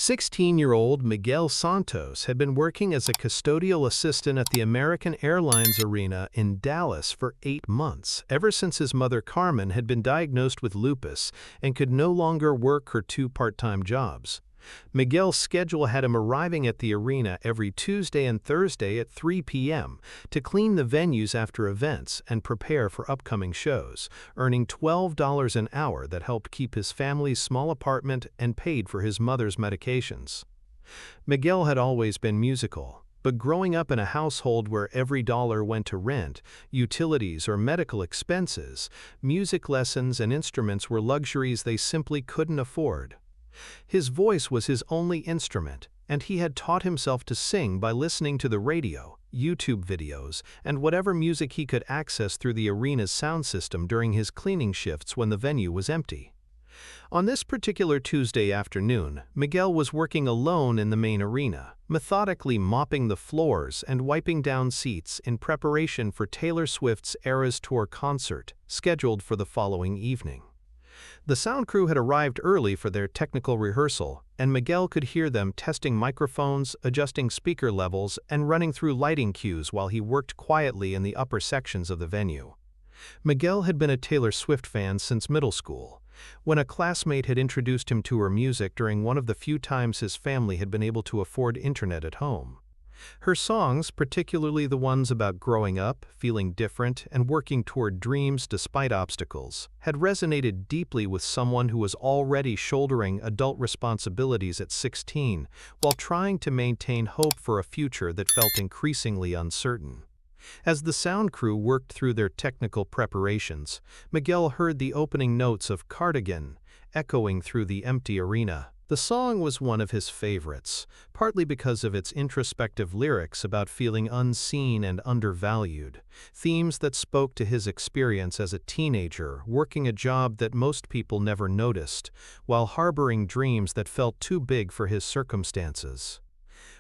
16-year-old Miguel Santos had been working as a custodial assistant at the American Airlines Arena in Dallas for 8 months, ever since his mother Carmen had been diagnosed with lupus and could no longer work her 2 part-time jobs. Miguel's schedule had him arriving at the arena every Tuesday and Thursday at 3 p.m. to clean the venues after events and prepare for upcoming shows, earning $12 an hour that helped keep his family's small apartment and paid for his mother's medications. Miguel had always been musical, but growing up in a household where every dollar went to rent, utilities, or medical expenses, music lessons and instruments were luxuries they simply couldn't afford. His voice was his only instrument, and he had taught himself to sing by listening to the radio, YouTube videos, and whatever music he could access through the arena's sound system during his cleaning shifts when the venue was empty. On this particular Tuesday afternoon, Miguel was working alone in the main arena, methodically mopping the floors and wiping down seats in preparation for Taylor Swift's Eras Tour concert, scheduled for the following evening. The sound crew had arrived early for their technical rehearsal, and Miguel could hear them testing microphones, adjusting speaker levels, and running through lighting cues while he worked quietly in the upper sections of the venue. Miguel had been a Taylor Swift fan since middle school, when a classmate had introduced him to her music during one of the few times his family had been able to afford internet at home. Her songs, particularly the ones about growing up, feeling different, and working toward dreams despite obstacles, had resonated deeply with someone who was already shouldering adult responsibilities at 16 while trying to maintain hope for a future that felt increasingly uncertain. As the sound crew worked through their technical preparations, Miguel heard the opening notes of Cardigan echoing through the empty arena. The song was one of his favorites, partly because of its introspective lyrics about feeling unseen and undervalued, themes that spoke to his experience as a teenager working a job that most people never noticed, while harboring dreams that felt too big for his circumstances.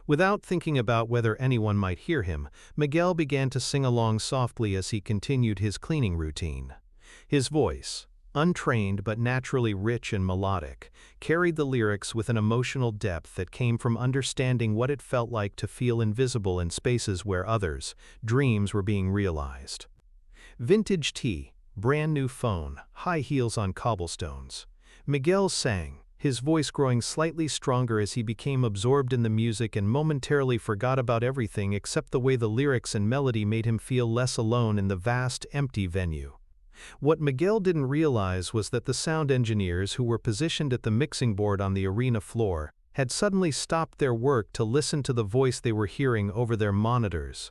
Without thinking about whether anyone might hear him, Miguel began to sing along softly as he continued his cleaning routine. His voice, untrained but naturally rich and melodic, carried the lyrics with an emotional depth that came from understanding what it felt like to feel invisible in spaces where others' dreams were being realized. Vintage tee, brand new phone, high heels on cobblestones. Miguel sang, his voice growing slightly stronger as he became absorbed in the music and momentarily forgot about everything except the way the lyrics and melody made him feel less alone in the vast, empty venue. What Miguel didn't realize was that the sound engineers who were positioned at the mixing board on the arena floor had suddenly stopped their work to listen to the voice they were hearing over their monitors.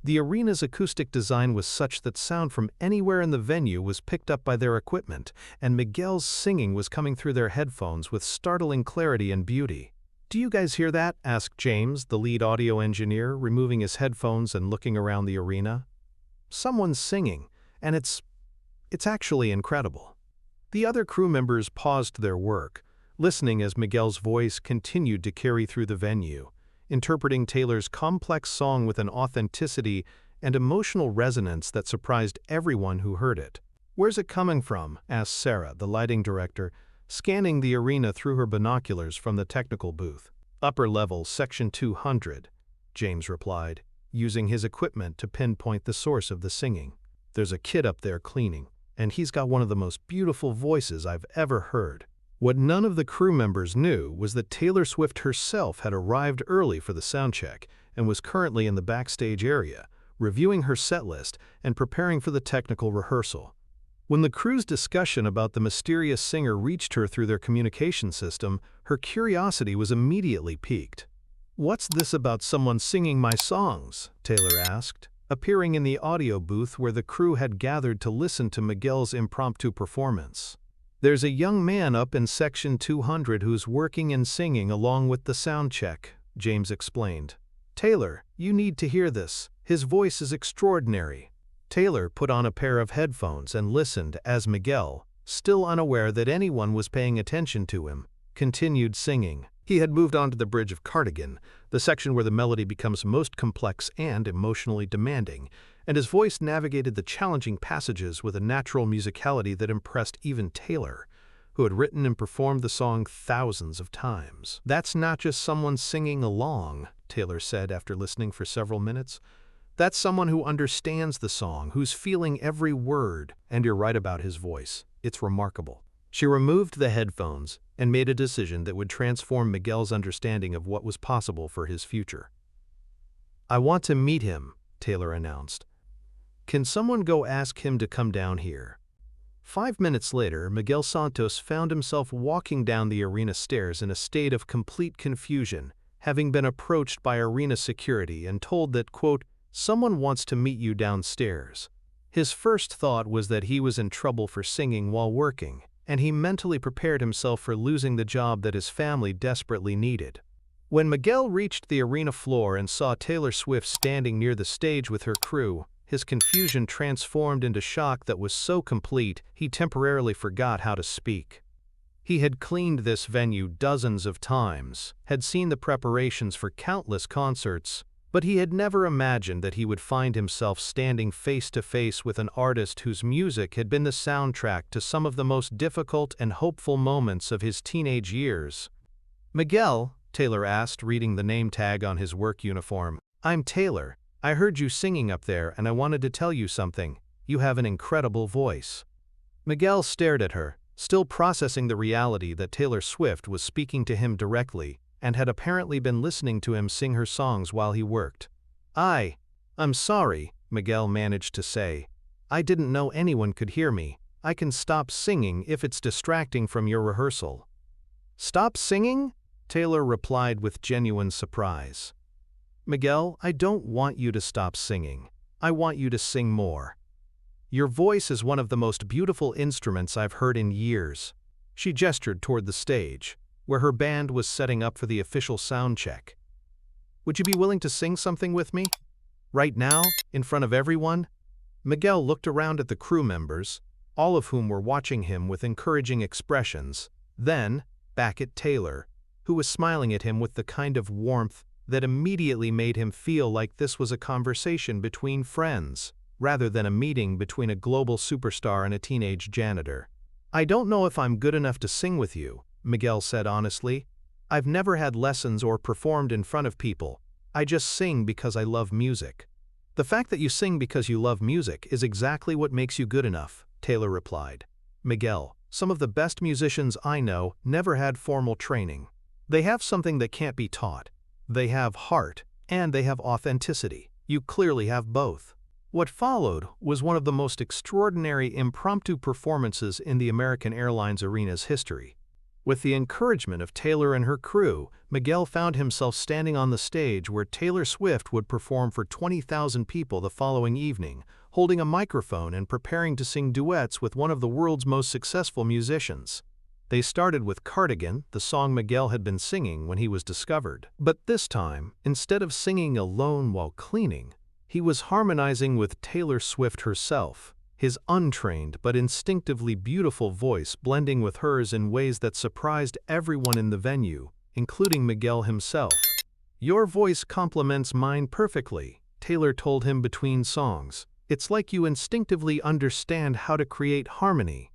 The arena's acoustic design was such that sound from anywhere in the venue was picked up by their equipment, and Miguel's singing was coming through their headphones with startling clarity and beauty. "Do you guys hear that?" asked James, the lead audio engineer, removing his headphones and looking around the arena. "Someone's singing, and it's actually incredible." The other crew members paused their work, listening as Miguel's voice continued to carry through the venue, interpreting Taylor's complex song with an authenticity and emotional resonance that surprised everyone who heard it. "Where's it coming from?" asked Sarah, the lighting director, scanning the arena through her binoculars from the technical booth. "Upper level, section 200, James replied, using his equipment to pinpoint the source of the singing. "There's a kid up there cleaning, and he's got one of the most beautiful voices I've ever heard." What none of the crew members knew was that Taylor Swift herself had arrived early for the soundcheck and was currently in the backstage area, reviewing her setlist and preparing for the technical rehearsal. When the crew's discussion about the mysterious singer reached her through their communication system, her curiosity was immediately piqued. "What's this about someone singing my songs?" Taylor asked, appearing in the audio booth where the crew had gathered to listen to Miguel's impromptu performance. "There's a young man up in section 200 who's working and singing along with the sound check," James explained. "Taylor, you need to hear this. His voice is extraordinary." Taylor put on a pair of headphones and listened as Miguel, still unaware that anyone was paying attention to him, continued singing. He had moved on to the bridge of Cardigan, the section where the melody becomes most complex and emotionally demanding, and his voice navigated the challenging passages with a natural musicality that impressed even Taylor. who had written and performed the song thousands of times. "That's not just someone singing along," Taylor said after listening for several minutes. "That's someone who understands the song, who's feeling every word." And you're right about his voice. It's remarkable. She removed the headphones and made a decision that would transform Miguel's understanding of what was possible for his future. "I want to meet him," Taylor announced. "Can someone go ask him to come down here?" 5 minutes later, Miguel Santos found himself walking down the arena stairs in a state of complete confusion, having been approached by arena security and told that, quote, "someone wants to meet you downstairs." His first thought was that he was in trouble for singing while working, and he mentally prepared himself for losing the job that his family desperately needed. When Miguel reached the arena floor and saw Taylor Swift standing near the stage with her crew, his confusion transformed into shock that was so complete he temporarily forgot how to speak. He had cleaned this venue dozens of times, had seen the preparations for countless concerts, but he had never imagined that he would find himself standing face to face with an artist whose music had been the soundtrack to some of the most difficult and hopeful moments of his teenage years. "Miguel," Taylor asked, reading the name tag on his work uniform. "I'm Taylor. I heard you singing up there and I wanted to tell you something. You have an incredible voice." Miguel stared at her, still processing the reality that Taylor Swift was speaking to him directly and had apparently been listening to him sing her songs while he worked. I'm sorry," Miguel managed to say. "I didn't know anyone could hear me. I can stop singing if it's distracting from your rehearsal." "Stop singing?" Taylor replied with genuine surprise. "Miguel, I don't want you to stop singing. I want you to sing more. Your voice is one of the most beautiful instruments I've heard in years." She gestured toward the stage, where her band was setting up for the official sound check. "Would you be willing to sing something with me? Right now, in front of everyone?" Miguel looked around at the crew members, all of whom were watching him with encouraging expressions, then back at Taylor, who was smiling at him with the kind of warmth that immediately made him feel like this was a conversation between friends, rather than a meeting between a global superstar and a teenage janitor. "I don't know if I'm good enough to sing with you," Miguel said honestly. "I've never had lessons or performed in front of people. I just sing because I love music." "The fact that you sing because you love music is exactly what makes you good enough," Taylor replied. "Miguel, some of the best musicians I know never had formal training. They have something that can't be taught. They have heart, and they have authenticity. You clearly have both." What followed was one of the most extraordinary impromptu performances in the American Airlines Arena's history. With the encouragement of Taylor and her crew, Miguel found himself standing on the stage where Taylor Swift would perform for 20,000 people the following evening, holding a microphone and preparing to sing duets with one of the world's most successful musicians. They started with Cardigan, the song Miguel had been singing when he was discovered. But this time, instead of singing alone while cleaning, he was harmonizing with Taylor Swift herself, his untrained but instinctively beautiful voice blending with hers in ways that surprised everyone in the venue, including Miguel himself. "Your voice complements mine perfectly," Taylor told him between songs. "It's like you instinctively understand how to create harmony."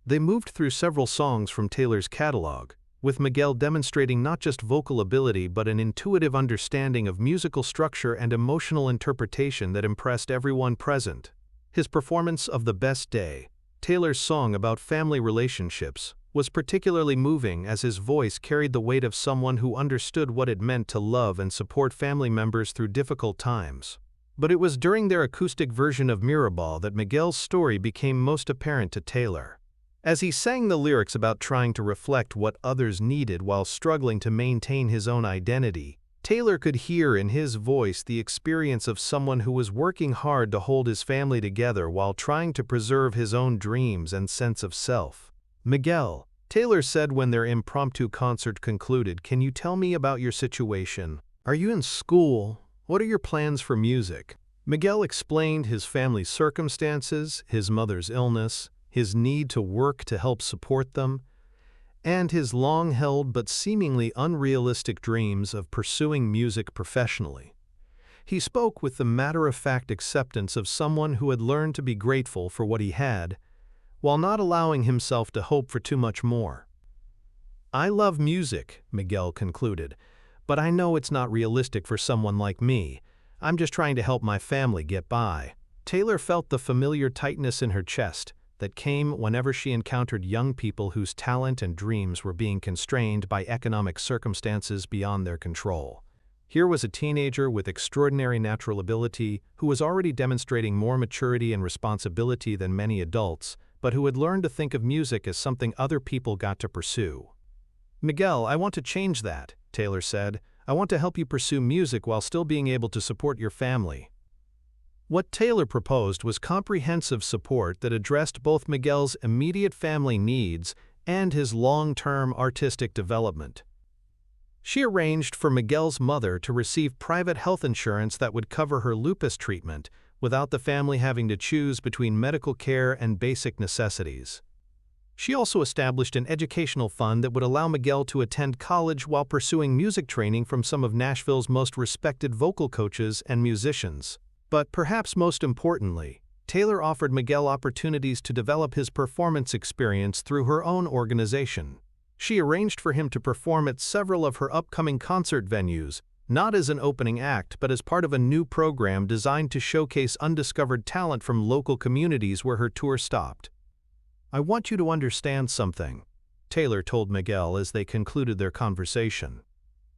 They moved through several songs from Taylor's catalog, with Miguel demonstrating not just vocal ability but an intuitive understanding of musical structure and emotional interpretation that impressed everyone present. His performance of "The Best Day," Taylor's song about family relationships, was particularly moving as his voice carried the weight of someone who understood what it meant to love and support family members through difficult times. But it was during their acoustic version of Mirabal that Miguel's story became most apparent to Taylor. As he sang the lyrics about trying to reflect what others needed while struggling to maintain his own identity, Taylor could hear in his voice the experience of someone who was working hard to hold his family together while trying to preserve his own dreams and sense of self. "Miguel," Taylor said when their impromptu concert concluded, "can you tell me about your situation? Are you in school? What are your plans for music?" Miguel explained his family's circumstances, his mother's illness, his need to work to help support them, and his long-held but seemingly unrealistic dreams of pursuing music professionally. He spoke with the matter-of-fact acceptance of someone who had learned to be grateful for what he had, while not allowing himself to hope for too much more. "I love music," Miguel concluded, "but I know it's not realistic for someone like me. I'm just trying to help my family get by." Taylor felt the familiar tightness in her chest that came whenever she encountered young people whose talent and dreams were being constrained by economic circumstances beyond their control. Here was a teenager with extraordinary natural ability who was already demonstrating more maturity and responsibility than many adults, but who had learned to think of music as something other people got to pursue. "Miguel, I want to change that," Taylor said. "I want to help you pursue music while still being able to support your family." What Taylor proposed was comprehensive support that addressed both Miguel's immediate family needs and his long-term artistic development. She arranged for Miguel's mother to receive private health insurance that would cover her lupus treatment without the family having to choose between medical care and basic necessities. She also established an educational fund that would allow Miguel to attend college while pursuing music training from some of Nashville's most respected vocal coaches and musicians. But perhaps most importantly, Taylor offered Miguel opportunities to develop his performance experience through her own organization. She arranged for him to perform at several of her upcoming concert venues, not as an opening act but as part of a new program designed to showcase undiscovered talent from local communities where her tour stopped. "I want you to understand something," Taylor told Miguel as they concluded their conversation.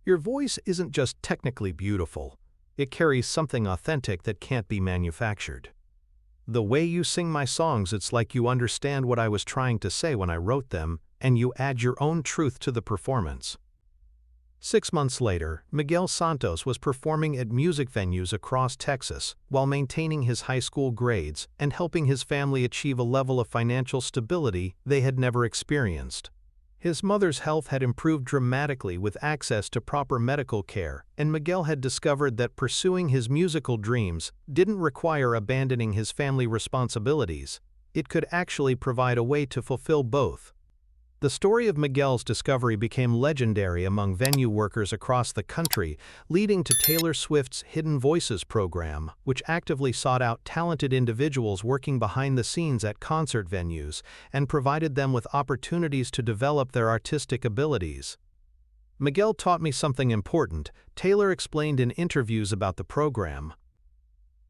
"Your voice isn't just technically beautiful. It carries something authentic that can't be manufactured. The way you sing my songs, it's like you understand what I was trying to say when I wrote them, and you add your own truth to the performance." 6 months later, Miguel Santos was performing at music venues across Texas while maintaining his high school grades and helping his family achieve a level of financial stability they had never experienced. His mother's health had improved dramatically with access to proper medical care, and Miguel had discovered that pursuing his musical dreams didn't require abandoning his family responsibilities. It could actually provide a way to fulfill both. The story of Miguel's discovery became legendary among venue workers across the country, leading to Taylor Swift's Hidden Voices program, which actively sought out talented individuals working behind the scenes at concert venues and provided them with opportunities to develop their artistic abilities. "Miguel taught me something important," Taylor explained in interviews about the program.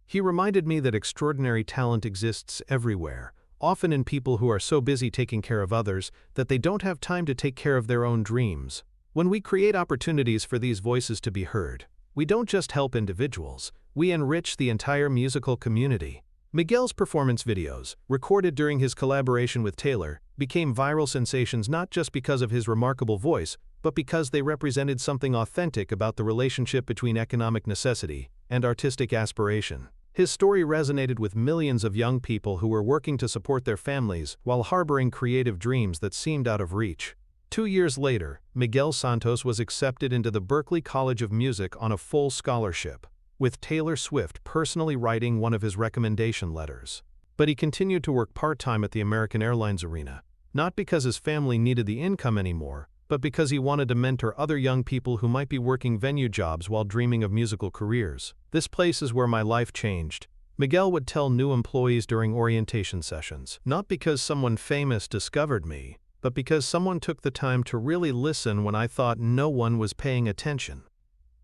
"He reminded me that extraordinary talent exists everywhere, often in people who are so busy taking care of others that they don't have time to take care of their own dreams. When we create opportunities for these voices to be heard, we don't just help individuals, we enrich the entire musical community." Miguel's performance videos, recorded during his collaboration with Taylor, became viral sensations not just because of his remarkable voice, but because they represented something authentic about the relationship between economic necessity and artistic aspiration. His story resonated with millions of young people who were working to support their families while harboring creative dreams that seemed out of reach. 2 years later, Miguel Santos was accepted into the Berklee College of Music on a full scholarship, with Taylor Swift personally writing one of his recommendation letters. But he continued to work part-time at the American Airlines Arena, not because his family needed the income anymore, but because he wanted to mentor other young people who might be working venue jobs while dreaming of musical careers. "This place is where my life changed," Miguel would tell new employees during orientation sessions. "Not because someone famous discovered me, but because someone took the time to really listen when I thought no one was paying attention."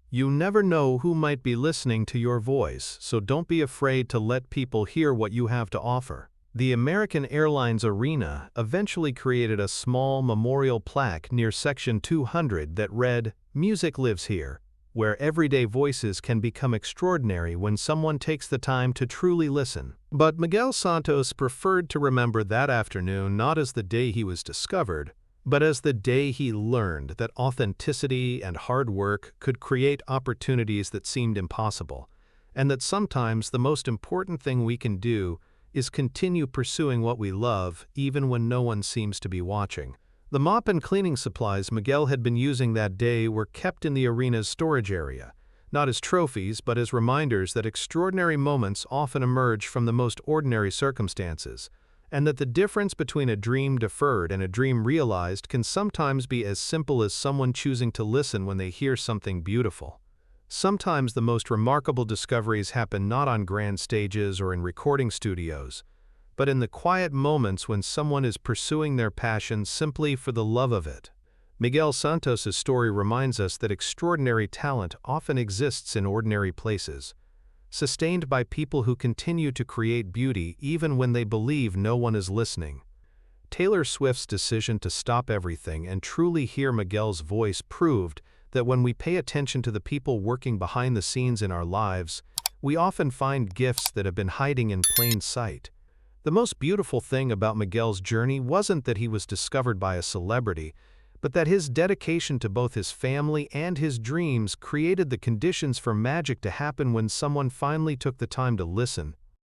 You never know who might be listening to your voice, so don't be afraid to let people hear what you have to offer. The American Airlines Arena eventually created a small memorial plaque near Section 200 that read, "Music lives here, where everyday voices can become extraordinary when someone takes the time to truly listen." But Miguel Santos preferred to remember that afternoon not as the day he was discovered, but as the day he learned that authenticity and hard work could create opportunities that seemed impossible, and that sometimes the most important thing we can do is continue pursuing what we love even when no one seems to be watching. The mop and cleaning supplies Miguel had been using that day were kept in the arena's storage area, not as trophies but as reminders that extraordinary moments often emerge from the most ordinary circumstances, and that the difference between a dream deferred and a dream realized can sometimes be as simple as someone choosing to listen when they hear something beautiful. Sometimes the most remarkable discoveries happen not on grand stages or in recording studios, but in the quiet moments when someone is pursuing their passion simply for the love of it. Miguel Santos' story reminds us that extraordinary talent often exists in ordinary places, sustained by people who continue to create beauty even when they believe no one is listening. Taylor Swift's decision to stop everything and truly hear Miguel's voice proved that when we pay attention to the people working behind the scenes in our lives, we often find gifts that have been hiding in plain sight. The most beautiful thing about Miguel's journey wasn't that he was discovered by a celebrity, but that his dedication to both his family and his dreams created the conditions for magic to happen when someone finally took the time to listen.